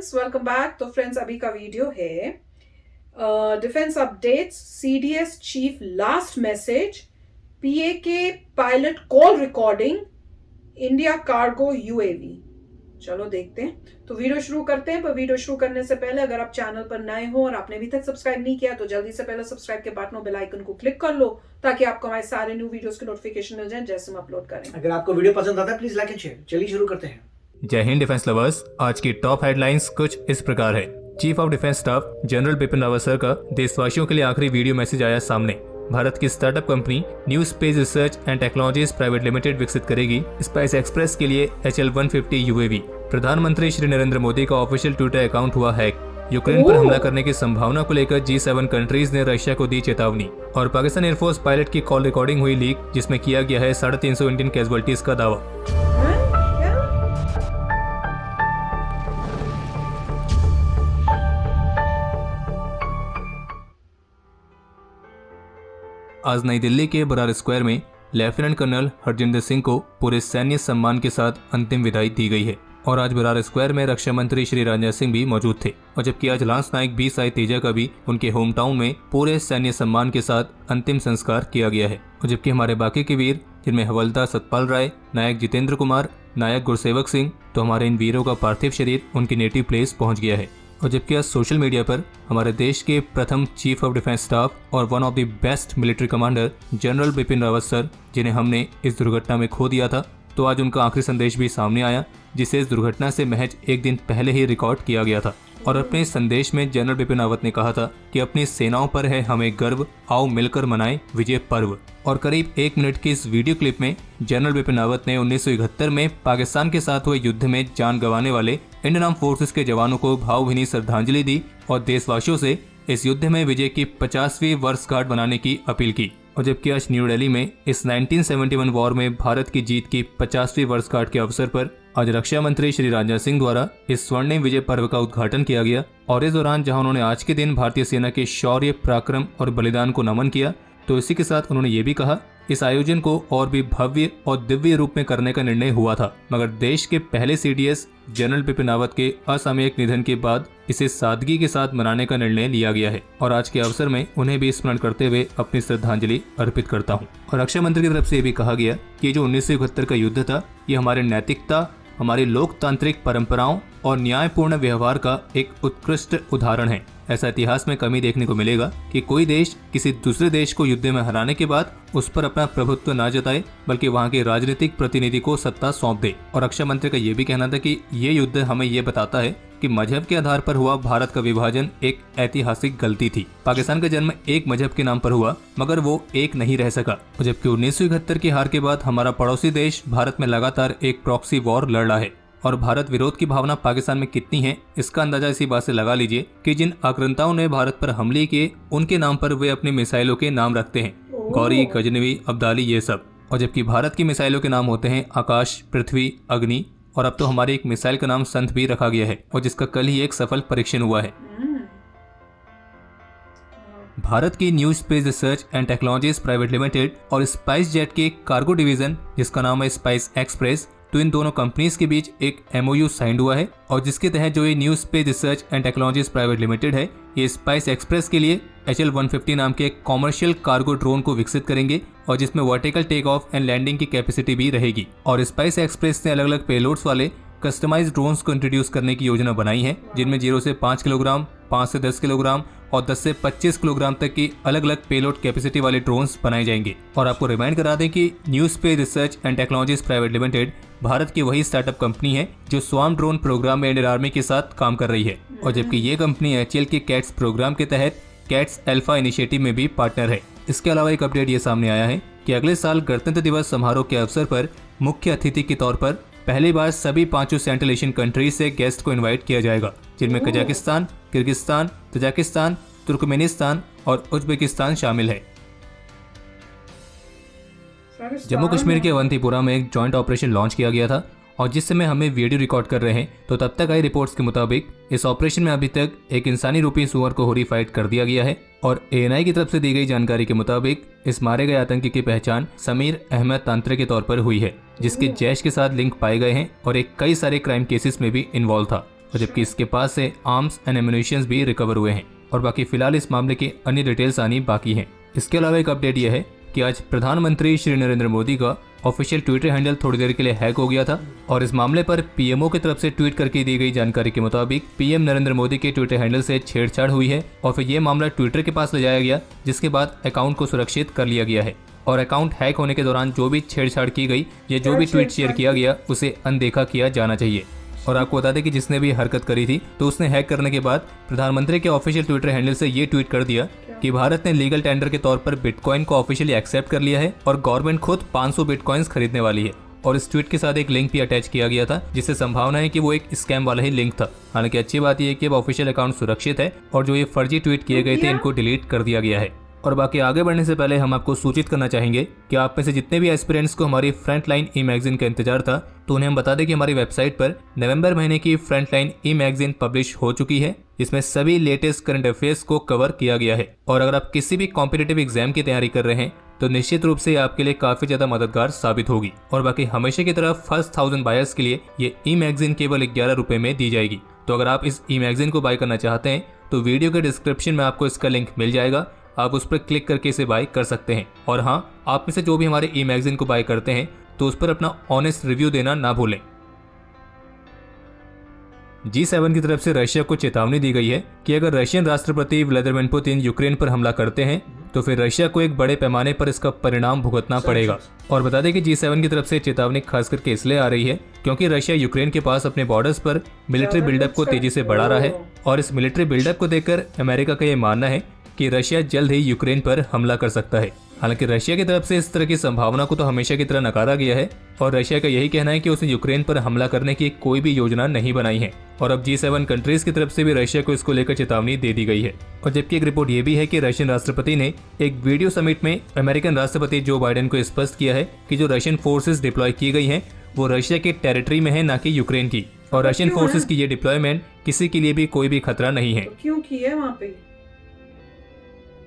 Friends, welcome back. तो friends, अभी का वीडियो है defence updates, CDS chief last message, PAK pilot call recording, India cargo UAV. चलो देखते हैं। तो वीडियो शुरू करते हैं। पर वीडियो शुरू करने से पहले अगर आप चैनल पर नए हो और आपने अभी तक सब्सक्राइब नहीं किया तो जल्दी से पहले सब्सक्राइब के बटन और बेल आइकन को क्लिक कर लो ताकि आपको हमारे सारे न्यू वीडियोस के नोटिफिकेशन मिल जाएं जैसे हम अपलोड करें। अगर आपको वीडियो पसंद आता है प्लीज लाइक एंड शेयर। चलिए शुरू करते हैं। जय हिंद डिफेंस लवर्स। आज की टॉप हेडलाइंस कुछ इस प्रकार है। Chief of defence staff general Bipin Rawat sir का देशवासियों के लिए आखिरी वीडियो मैसेज आया सामने। भारत की startup company new space research and technologies private limited विकसित करेगी स्पाइस एक्सप्रेस के लिए HL-150 यूएवी। प्रधानमंत्री श्री नरेंद्र मोदी का ऑफिशियल ट्विटर अकाउंट हुआ हैक। यूक्रेन पर हमला करने की संभावना को लेकर G7 कंट्रीज ने रशिया को दी चेतावनी। और पाकिस्तान एयरफोर्स पायलट की कॉल रिकॉर्डिंग हुई लीक, जिसमें किया गया है 350 इंडियन कैजुअलिटीज का दावा। आज नई दिल्ली के बरार स्क्वायर में लेफ्टिनेंट कर्नल हरजिंदर सिंह को पूरे सैन्य सम्मान के साथ अंतिम विदाई दी गई है। और आज बरार स्क्वायर में रक्षा मंत्री श्री राजनाथ सिंह भी मौजूद थे। और जबकि आज लांस नायक BSI तेजा का भी उनके होम टाउन में पूरे सैन्य सम्मान के साथ अंतिम संस्कार किया गया है। और जबकि हमारे बाकी के वीर, जिनमें हवलदार सतपाल राय, नायक जितेंद्र कुमार, नायक गुरसेवक सिंह, तो हमारे इन वीरों का पार्थिव शरीर उनकी नेटिव प्लेस पहुंच गया है। और जबकि आज सोशल मीडिया पर हमारे देश के प्रथम चीफ ऑफ डिफेंस स्टाफ और one of the best military commander general Bipin Rawat sir, जिन्हें हमने इस दुर्घटना में खो दिया था, तो आज उनका आखिरी संदेश भी सामने आया, जिसे इस दुर्घटना से महज एक दिन पहले ही रिकॉर्ड किया गया था। और अपने इस संदेश में जनरल बिपिन रावत ने कहा था कि अपनी सेनाओं पर है हमें गर्व, आओ मिलकर मनाएं विजय पर्व। और करीब 1 मिनट की इस वीडियो क्लिप में जनरल बिपिन रावत ने 1971 में पाकिस्तान के साथ हुए युद्ध में जान गंवाने वाले इंडियन आर्म फोर्सेस के जवानों को भावभीनी श्रद्धांजलि दी और देशवासियों से इस युद्ध में विजय की 50वीं वर्षगांठ बनाने की अपील की। और जबकि आज न्यू दिल्ली में इस 1971 वॉर में भारत की जीत की 50वीं वर्षगांठ के अवसर पर आज रक्षा मंत्री श्री राजनाथ सिंह द्वारा इस स्वर्णिम विजय पर्व का उद्घाटन किया गया। और इस दौरान जहां उन्होंने आज के दिन भारतीय सेना के शौर्य, पराक्रम और बलिदान को नमन किया, तो इसी के साथ उन्होंने ये भी कहा इस आयोजन को और भी भव्य और दिव्य रूप में करने का निर्णय हुआ था, मगर देश के पहले CDS जनरल बिपिन रावत के असामयिक निधन के बाद इसे सादगी के साथ मनाने का निर्णय लिया गया है। और आज के अवसर में उन्हें भी स्मरण करते हुए अपनी श्रद्धांजलि अर्पित करता हूँ। और रक्षा मंत्री की तरफ से भी कहा गया कि जो 1971 का युद्ध था, ये हमारे नैतिकता, हमारी लोकतांत्रिक परंपराओं और न्यायपूर्ण व्यवहार का एक उत्कृष्ट उदाहरण है। ऐसा इतिहास में कमी देखने को मिलेगा कि कोई देश किसी दूसरे देश को युद्ध में हराने के बाद उस पर अपना प्रभुत्व ना जताए, बल्कि वहां के राजनीतिक प्रतिनिधि को सत्ता सौंप दे। और रक्षा मंत्री का ये भी कहना था कि ये युद्ध हमें ये बताता है कि मजहब के आधार पर हुआ भारत का विभाजन एक ऐतिहासिक गलती थी। पाकिस्तान का जन्म एक मजहब के नाम पर हुआ, मगर वो एक नहीं रह सका। जबकि 1971 की हार के बाद हमारा पड़ोसी देश भारत में लगातार एक प्रॉक्सी वॉर लड़ रहा है। और भारत विरोध की भावना पाकिस्तान में कितनी है, इसका अंदाजा इसी बात से लगा लीजिए कि जिन आक्रांताओं ने भारत पर हमले किए, उनके नाम पर वे अपनी मिसाइलों के नाम रखते हैं, गौरी, गजनवी, अब्दाली, ये सब। और जबकि भारत की मिसाइलों के नाम होते हैं आकाश, पृथ्वी, अग्नि, और अब तो हमारी एक मिसाइल का नाम संत भी रखा गया है, और जिसका कल ही एक सफल परीक्षण हुआ है। भारत की new space research and technologies private limited और स्पाइस जेट के कार्गो डिवीजन, जिसका नाम है स्पाइस एक्सप्रेस, तो इन दोनों कंपनीज के बीच एक MOU साइन हुआ है। और जिसके तहत जो ये new space research and technologies private limited है, ये स्पाइस एक्सप्रेस के लिए HL-150 नाम के एक कॉमर्शियल कार्गो ड्रोन को विकसित करेंगे, और जिसमें vertical take off and landing की कैपेसिटी भी रहेगी। और स्पाइस एक्सप्रेस ने अलग अलग पेलोड्स वाले कस्टमाइज्ड ड्रोन्स को इंट्रोड्यूस करने की योजना बनाई है, जिनमें 0 से 5 किलोग्राम, 5 से 10 किलोग्राम और 10 से 25 किलोग्राम तक की अलग अलग पेलोड कैपेसिटी वाले ड्रोन्स बनाए जाएंगे। और आपको रिमाइंड करा दें कि new space research and technologies private limited Bharat की वही स्टार्टअप कंपनी है जो स्वार्म ड्रोन प्रोग्राम में इंडियन आर्मी के साथ काम कर रही है। और जबकि ये कंपनी HAL के कैट्स प्रोग्राम के तहत कैट्स अल्फा इनिशिएटिव में भी पार्टनर है। इसके अलावा एक अपडेट ये सामने आया है कि अगले साल गणतंत्र दिवस समारोह के अवसर पर मुख्य अतिथि के तौर पर पहली बार सभी 5 सेंट्रल एशियन कंट्रीज से गेस्ट को इनवाइट किया जाएगा, जिनमें कजाकिस्तान, किर्गिस्तान, तजाकिस्तान, तुर्कमेनिस्तान और उज्बेकिस्तान शामिल है। जम्मू कश्मीर के अवंतीपुरा में एक जॉइंट ऑपरेशन लॉन्च किया गया था, और जिस समय हमें वीडियो रिकॉर्ड कर रहे हैं तो तब तक आई रिपोर्ट्स के मुताबिक इस ऑपरेशन में अभी तक एक इंसानी रूपी सुअर को होरीफाइड कर दिया गया है। और ANI की तरफ से दी गई जानकारी के मुताबिक इस मारे गए आतंकी की पहचान समीर अहमद तांत्रे के तौर पर हुई है, जिसके जैश के साथ लिंक पाए गए हैं और एक कई सारे क्राइम केसेस में भी इन्वॉल्व था। और जबकि इसके पास से आर्म्स एंड एम्युनिशंस भी रिकवर हुए हैं। और बाकी फिलहाल इस मामले की अन्य डिटेल्स आनी बाकी हैं। इसके अलावा एक अपडेट यह है कि आज प्रधानमंत्री श्री नरेंद्र मोदी का ऑफिशियल ट्विटर हैंडल थोड़ी देर के लिए हैक हो गया था और इस मामले पर पीएमओ की तरफ से ट्वीट करके दी गई जानकारी के मुताबिक पीएम नरेंद्र मोदी के ट्विटर हैंडल से छेड़छाड़ हुई है और फिर ये मामला ट्विटर के पास ले जाया गया, जिसके बाद अकाउंट को सुरक्षित कर लिया गया है और अकाउंट हैक होने के दौरान जो भी छेड़छाड़ की गई या जो भी ट्वीट शेयर किया गया उसे अनदेखा किया जाना चाहिए। और आपको बता दें कि जिसने भी हरकत करी थी तो उसने हैक करने के बाद प्रधानमंत्री के ऑफिशियल ट्विटर हैंडल से ये ट्वीट कर दिया कि भारत ने लीगल टेंडर के तौर पर बिटकॉइन को ऑफिशियली एक्सेप्ट कर लिया है और गवर्नमेंट खुद 500 बिटकॉइंस खरीदने वाली है। और इस ट्वीट के साथ एक लिंक भी अटैच किया गया था, जिससे संभावना है कि वो एक स्कैम वाला ही लिंक था। हालांकि अच्छी बात यह है कि अब ऑफिशियल अकाउंट सुरक्षित है और जो ये फर्जी ट्वीट किए गए थे इनको डिलीट कर दिया गया है। और बाकी आगे बढ़ने से पहले हम आपको सूचित करना चाहेंगे कि आप में से जितने भी एस्पिरेंट्स को हमारी फ्रंट लाइन ई मैगजीन का इंतजार था तो उन्हें हम बता दें कि हमारी वेबसाइट पर नवंबर महीने की front line e magazine publish हो चुकी है। इसमें सभी लेटेस्ट करंट अफेयर्स को कवर किया गया है और अगर आप किसी भी कॉम्पिटिटिव एग्जाम की तैयारी कर रहे हैं तो निश्चित रूप से आपके लिए काफी ज्यादा मददगार साबित होगी। और बाकी हमेशा की तरह फर्स्ट 1000 बायर्स के लिए ये ई मैगजीन केवल 11 रुपए में दी जाएगी। तो अगर आप इस ई मैगजीन को बाय करना चाहते हैं तो वीडियो के डिस्क्रिप्शन में आपको इसका लिंक मिल जाएगा, आप उस पर क्लिक करके इसे बाय कर सकते हैं। और हाँ, आप में से जो भी हमारे ई मैगजीन को बाय करते हैं तो उस पर अपना ऑनेस्ट रिव्यू देना ना भूलें। G7 की तरफ से रशिया को चेतावनी दी गई है कि अगर रशियन राष्ट्रपति व्लादिमीर पुतिन यूक्रेन पर हमला करते हैं तो फिर रशिया को एक बड़े पैमाने पर इसका परिणाम भुगतना पड़ेगा। और बता दें कि G7 की तरफ से चेतावनी खास करके इसलिए आ रही है क्योंकि रशिया यूक्रेन के पास अपने बॉर्डर्स पर मिलिट्री बिल्डअप को तेजी से बढ़ा रहा है और इस मिलिट्री बिल्डअप को देखकर अमेरिका का ये मानना है कि रशिया जल्द ही यूक्रेन पर हमला कर सकता है। हालांकि रशिया की तरफ से इस तरह की संभावना को तो हमेशा की तरह नकारा गया है और रशिया का यही कहना है कि उसने यूक्रेन पर हमला करने की कोई भी योजना नहीं बनाई है। और अब G7 कंट्रीज की तरफ से भी रशिया को इसको लेकर चेतावनी दे दी गई है। और जबकि एक रिपोर्ट ये भी है कि रशियन राष्ट्रपति ने एक वीडियो समिट में अमेरिकन राष्ट्रपति जो बाइडेन को स्पष्ट किया है कि जो रशियन फोर्सेज डिप्लॉय की गई हैं वो रशिया के टेरिटरी में है, ना कि यूक्रेन की। और रशियन फोर्सेज की ये डिप्लॉयमेंट किसी के लिए भी कोई भी खतरा नहीं है। क्यों की है वहाँ पे?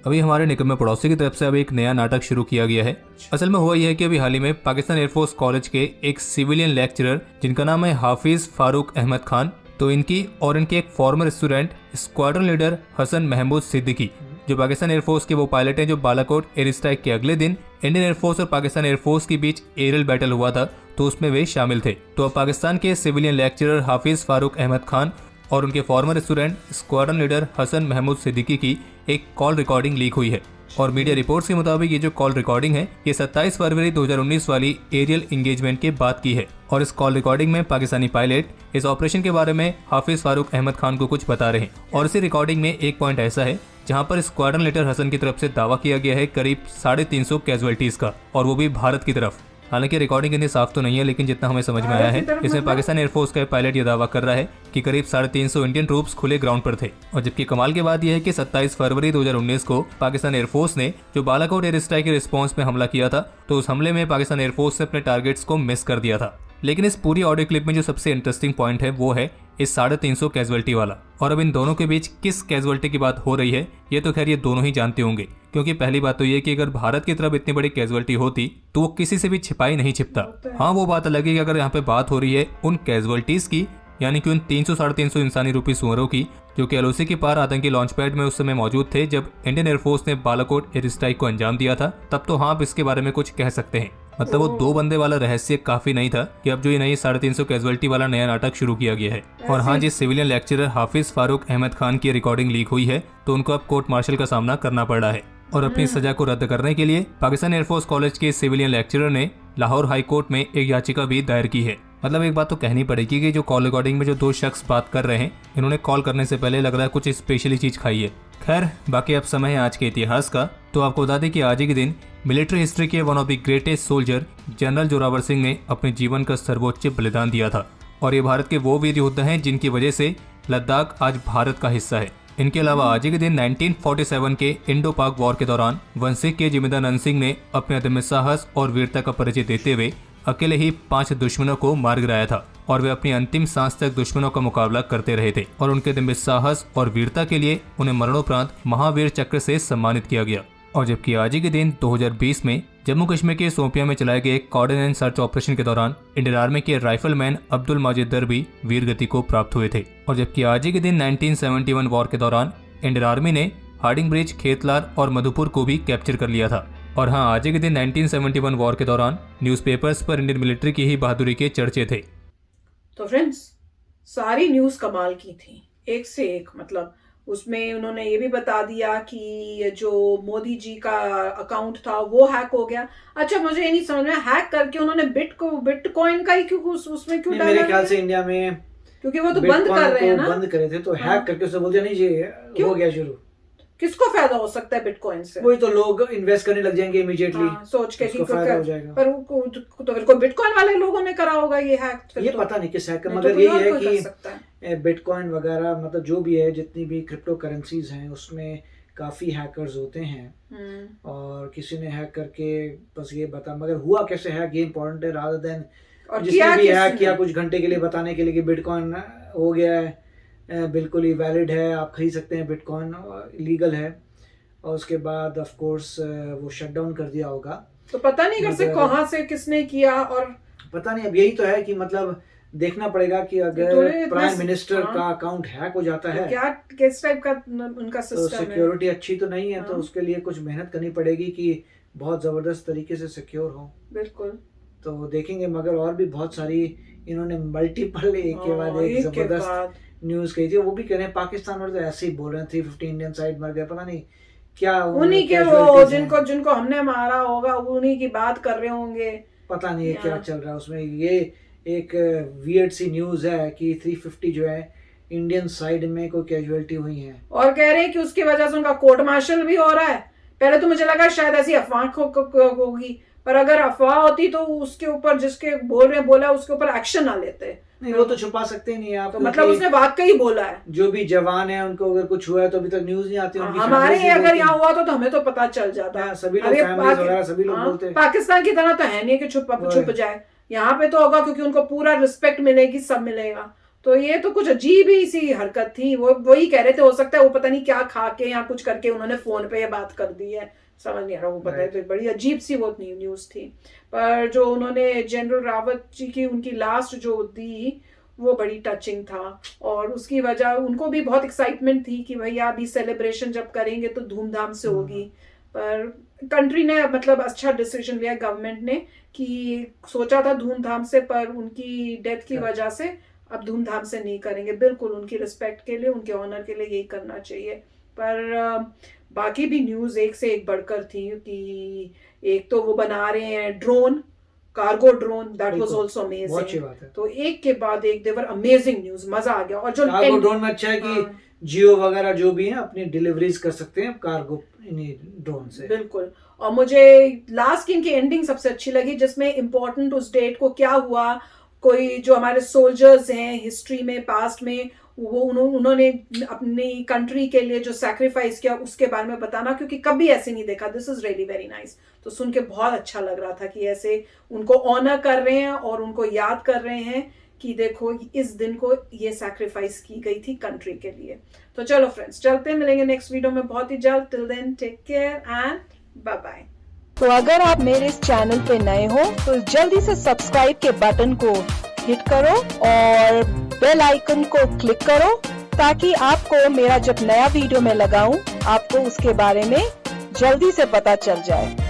अभी हमारे निकम्मे पड़ोसी की तरफ से अभी एक नया नाटक शुरू किया गया है। असल में हुआ यह है कि अभी हाल ही में पाकिस्तान एयरफोर्स कॉलेज के एक सिविलियन लेक्चरर जिनका नाम है हाफिज फारूक अहमद खान, तो इनकी और इनके एक former student squadron leader Hasan Mahmood Siddiqui जो पाकिस्तान एयरफोर्स के वो पायलट हैं जो बालाकोट एयर स्ट्राइक के अगले दिन इंडियन एयरफोर्स और पाकिस्तान एयरफोर्स के बीच एरियल बैटल हुआ था तो उसमें वे शामिल थे। तो अब पाकिस्तान के सिविलियन लेक्चरर हाफिज फारूक अहमद खान और उनके former student squadron leader Hasan Mahmood Siddiqui की एक कॉल रिकॉर्डिंग लीक हुई है। और मीडिया रिपोर्ट्स के मुताबिक ये जो कॉल रिकॉर्डिंग है ये 27 फरवरी 2019 वाली एरियल एंगेजमेंट के बाद की है। और इस कॉल रिकॉर्डिंग में पाकिस्तानी पायलट इस ऑपरेशन के बारे में हाफिज फारूक अहमद खान को कुछ बता रहे हैं। और इसी रिकॉर्डिंग में एक पॉइंट ऐसा है जहां पर स्क्वाड्रन लीडर हसन की तरफ से दावा किया गया है करीब 350 कैजुअलिटीज का, और वो भी भारत की तरफ। हालांकि रिकॉर्डिंग इतनी साफ तो नहीं है, लेकिन जितना हमें समझ में आया है इसमें पाकिस्तान एयरफोर्स का पायलट ये दावा कर रहा है कि करीब 350 इंडियन ट्रूप्स खुले ग्राउंड पर थे। और जबकि कमाल की बात यह है कि 27 फरवरी 2019 को पाकिस्तान एयरफोर्स ने जो बालाकोट एयर स्ट्राइक के रिस्पॉन्स में हमला किया था तो उस हमले में पाकिस्तान एयरफोर्स ने अपने टारगेट्स को मिस कर दिया था। लेकिन इस पूरी ऑडियो क्लिप में जो सबसे इंटरेस्टिंग पॉइंट है वो है इस 350 कैजुअलिटी वाला। और अब इन दोनों के बीच किस कैजुअलिटी की बात हो रही है ये तो खैर ये दोनों ही जानते होंगे, क्योंकि पहली बात तो ये कि अगर भारत की तरफ इतनी बड़ी कैजुअलिटी होती तो वो किसी से भी छिपाई नहीं छिपता। हाँ, वो बात अलग है कि अगर यहाँ पे बात हो रही है उन कैजुअलिटीज की, यानी कि उन 300-350 इंसानी रूपी सुअरों की जो कि एलओसी के पार आतंकी लॉन्च पैड में उस समय मौजूद थे जब इंडियन एयरफोर्स ने बालाकोट एयर स्ट्राइक को अंजाम दिया था, तब तो हाँ आप इसके बारे में कुछ कह सकते हैं। मतलब वो 2 बंदे वाला रहस्य काफी नहीं था कि अब जो ये नई 350 कैजुअलिटी वाला नया नाटक शुरू किया गया है। और हाँ, जिस सिविलियन लेक्चरर हाफिज फारूक अहमद खान की रिकॉर्डिंग लीक हुई है तो उनको अब कोर्ट मार्शल का सामना करना पड़ रहा है। और अपनी सजा को रद्द करने के लिए पाकिस्तान एयरफोर्स कॉलेज के सिविलियन लेक्चरर ने लाहौर हाई कोर्ट में एक याचिका भी दायर की है। मतलब एक बात तो कहनी पड़ेगी कि जो कॉल रिकॉर्डिंग में जो 2 शख्स बात कर रहे हैं इन्होंने कॉल करने से पहले लग रहा है कुछ स्पेशली चीज खाई है। खैर, बाकी अब समय है आज के इतिहास का। तो आपको बता दें कि आज ही के दिन मिलिट्री हिस्ट्री के one of the greatest soldier general Zorawar Singh ने अपने जीवन का सर्वोच्च बलिदान दिया था। और ये भारत के वो वीर योद्धा हैं जिनकी वजह से लद्दाख आज भारत का हिस्सा है। इनके अलावा आज ही के दिन 1947 के इंडो पाक वॉर के दौरान वंशिक के जिमीदार नंद सिंह ने अपने अदम्य साहस और वीरता का परिचय देते हुए अकेले ही 5 दुश्मनों को मार गिराया था और वे अपनी अंतिम सांस तक दुश्मनों का मुकाबला करते रहे थे। और उनके अदम्य साहस और वीरता के लिए उन्हें मरणोपरांत महावीर चक्र से सम्मानित किया गया। और जबकि आज ही के दिन 2020 में जम्मू कश्मीर के सोपिया में चलाए गए कॉर्डन एंड सर्च ऑपरेशन के दौरान इंडियन आर्मी के राइफलमैन अब्दुल माजिद दर भी वीर गति को प्राप्त हुए थे। और जबकि आज ही के दिन 1971 वॉर के दौरान इंडियन आर्मी ने हार्डिंग ब्रिज, खेतलार और मधुपुर को भी कैप्चर कर लिया था। और हाँ, आज ही के दिन 1971 वॉर के दौरान न्यूज़पेपर्स पर इंडियन मिलिट्री की ही बहादुरी के चर्चे थे। तो फ्रेंड्स, सारी न्यूज कमाल की थी, एक से एक। मतलब उसमें उन्होंने ये भी बता दिया कि जो मोदी जी का अकाउंट था वो हैक हो गया। अच्छा, मुझे ये नहीं समझ में, हैक करके उन्होंने बिटकॉइन का ही क्यों उसमें क्यों डाला? मेरे ख्याल से इंडिया में, क्योंकि वो तो बंद कर रहे हैं ना, बंद करे थे, तो हैक करके उससे बोलते नहीं जी हो गया शुरू। किसको फायदा हो सकता है बिटकॉइन से? वही तो, लोग इन्वेस्ट करने लग जाएंगे इमीडिएटली, सोच के कि फायदा हो जाएगा। पर तो फिर कोई बिटकॉइन वाले लोगों ने करा होगा ये हैक। ये तो पता नहीं किस हैक, नहीं, मगर तो यही है कि है। बिटकॉइन वगैरह, मतलब जो भी है, जितनी भी क्रिप्टो करेंसीज हैं, उसमें काफी हैकर्स होते हैं और किसी ने हैक करके बस ये बता, मगर हुआ कैसे हैक ये इंपॉर्टेंट है, रादर देन जिसने भी हैक किया कुछ घंटे के लिए बताने के लिए कि बिटकॉइन हो गया है, बिल्कुल ही वैलिड है, आप खरीद सकते हैं, बिटकॉइन लीगल है। और उसके बाद ऑफ कोर्स वो शट डाउन कर दिया होगा। तो पता नहीं कैसे, कहाँ से किसने किया, और पता नहीं। अब यही तो है कि मतलब देखना पड़ेगा कि अगर प्राइम मिनिस्टर का अकाउंट हैक हो जाता है, क्या किस टाइप का उनका सिस्टम है, सिक्योरिटी अच्छी तो नहीं है, तो उसके लिए कुछ मेहनत करनी पड़ेगी कि बहुत जबरदस्त तरीके से सिक्योर हो। बिल्कुल, तो देखेंगे। मगर और भी बहुत सारी इन्होंने मल्टीपल एक के बाद एक जबरदस्त न्यूज कही थी। वो भी कह रहे हैं पाकिस्तान वाले तो ऐसे ही बोल रहे हैं 350 इंडियन साइड मर गए, पता नहीं क्या उन्हीं के वो जिनको हमने मारा होगा उन्हीं की बात कर रहे होंगे, पता नहीं क्या चल रहा है उसमें। ये एक वियर्ड सी न्यूज है कि 350 जो है इंडियन साइड में कोई कैजुअलिटी हुई है, और कह रहे हैं कि उसकी वजह से उनका कोर्ट मार्शल भी हो रहा है। पहले तो मुझे लगा शायद ऐसी अफवाह होगी, पर अगर अफवाह होती तो उसके ऊपर जिसके बोला उसके ऊपर एक्शन ना लेते। नहीं, वो तो छुपा सकते नहीं आप, तो मतलब उसने वाकई बोला है। जो भी जवान है उनको अगर कुछ हुआ है तो अभी तक न्यूज नहीं आती। हमारे अगर यहाँ हुआ तो हमें तो पता चल जाता। सभी लोग फैमिलीज वगैरह सभी लोग बोलते हैं। पाकिस्तान की तरह तो है नहीं कि छुप जाए, यहाँ पे तो होगा क्योंकि उनको पूरा रिस्पेक्ट मिलेगी, सब मिलेगा। तो ये तो कुछ अजीब ही सी हरकत थी। वो वही कह रहे थे, हो सकता है वो पता नहीं क्या खा के या कुछ करके उन्होंने फोन पे ये बात कर दी है, समझ नहीं आ रहा। वो पता है, बड़ी अजीब सी वो न्यूज थी। पर जो उन्होंने जनरल रावत जी की उनकी लास्ट जो दी वो बड़ी टचिंग था, और उसकी वजह उनको भी बहुत एक्साइटमेंट थी कि भैया अभी सेलिब्रेशन जब करेंगे तो धूमधाम से होगी। पर कंट्री ने मतलब अच्छा डिसीजन लिया, गवर्नमेंट ने, कि सोचा था धूमधाम से, पर उनकी डेथ की वजह से अब धूमधाम से नहीं करेंगे। बिल्कुल उनकी रिस्पेक्ट के लिए, उनके ऑनर के लिए यही करना चाहिए। पर बाकी भी न्यूज़ एक से एक बढ़कर थी कि एक तो वो बना रहे हैं drone, cargo drone, that was also amazing. तो एक के बाद एक देवर अमेजिंग न्यूज़, मजा आ गया। और जो कार्गो ड्रोन में अच्छा है कि जियो वगैरह जो भी है अपनी डिलीवरीज कर सकते हैं कार्गो ड्रोन से। बिल्कुल। और मुझे लास्ट की एंडिंग सबसे अच्छी लगी, जिसमें इम्पोर्टेंट उस डेट को क्या हुआ, कोई जो हमारे सोल्जर्स हैं हिस्ट्री में, पास्ट में, वो उन्होंने अपनी कंट्री के लिए जो सैक्रिफाइस किया उसके बारे में बताना, क्योंकि कभी ऐसे नहीं देखा। This is really very nice. तो सुन के बहुत अच्छा लग रहा था कि ऐसे उनको ऑनर कर रहे हैं और उनको याद कर रहे हैं कि देखो इस दिन को ये सैक्रिफाइस की गई थी कंट्री के लिए। तो चलो फ्रेंड्स, चलते हैं, मिलेंगे नेक्स्ट वीडियो में बहुत ही जल्द। Till then take care and bye bye. तो अगर आप मेरे इस चैनल पे नए हो तो जल्दी से सब्सक्राइब के बटन को हिट करो और बेल आइकन को क्लिक करो, ताकि आपको मेरा जब नया वीडियो मैं लगाऊं आपको उसके बारे में जल्दी से पता चल जाए।